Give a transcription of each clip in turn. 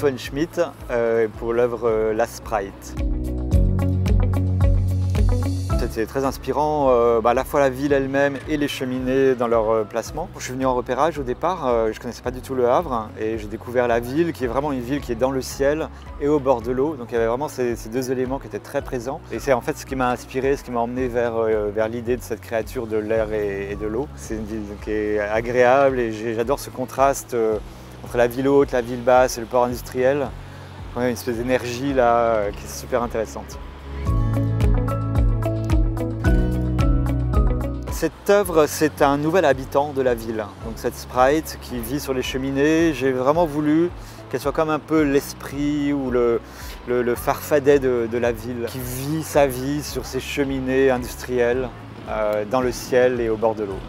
Antoine Schmitt pour l'œuvre La Sprite. C'était très inspirant, à la fois la ville elle-même et les cheminées dans leur placement. Je suis venu en repérage au départ, je ne connaissais pas du tout Le Havre et j'ai découvert la ville qui est vraiment une ville qui est dans le ciel et au bord de l'eau. Donc il y avait vraiment ces deux éléments qui étaient très présents. Et c'est en fait ce qui m'a inspiré, ce qui m'a emmené vers l'idée de cette créature de l'air et de l'eau. C'est une ville qui est agréable et j'adore ce contraste entre la ville haute, la ville basse et le port industriel. Il y a une espèce d'énergie là qui est super intéressante. Cette œuvre, c'est un nouvel habitant de la ville. Donc cette Sprite qui vit sur les cheminées, j'ai vraiment voulu qu'elle soit comme un peu l'esprit ou le farfadet de la ville, qui vit sa vie sur ces cheminées industrielles, dans le ciel et au bord de l'eau.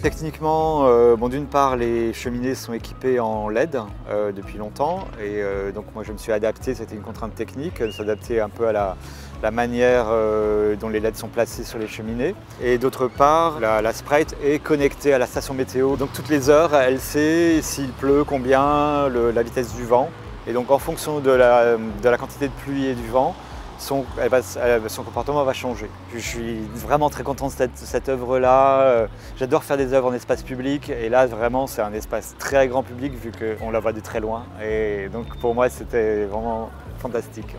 Techniquement, d'une part, les cheminées sont équipées en LED depuis longtemps et donc moi je me suis adapté, c'était une contrainte technique, de s'adapter un peu à la manière dont les LED sont placés sur les cheminées. Et d'autre part, la Sprite est connectée à la station météo, donc toutes les heures elle sait s'il pleut, combien, la vitesse du vent. Et donc en fonction de la quantité de pluie et du vent, son comportement va changer. Je suis vraiment très content de cette œuvre-là. J'adore faire des œuvres en espace public et là vraiment c'est un espace très grand public vu qu'on la voit de très loin. Et donc pour moi c'était vraiment fantastique.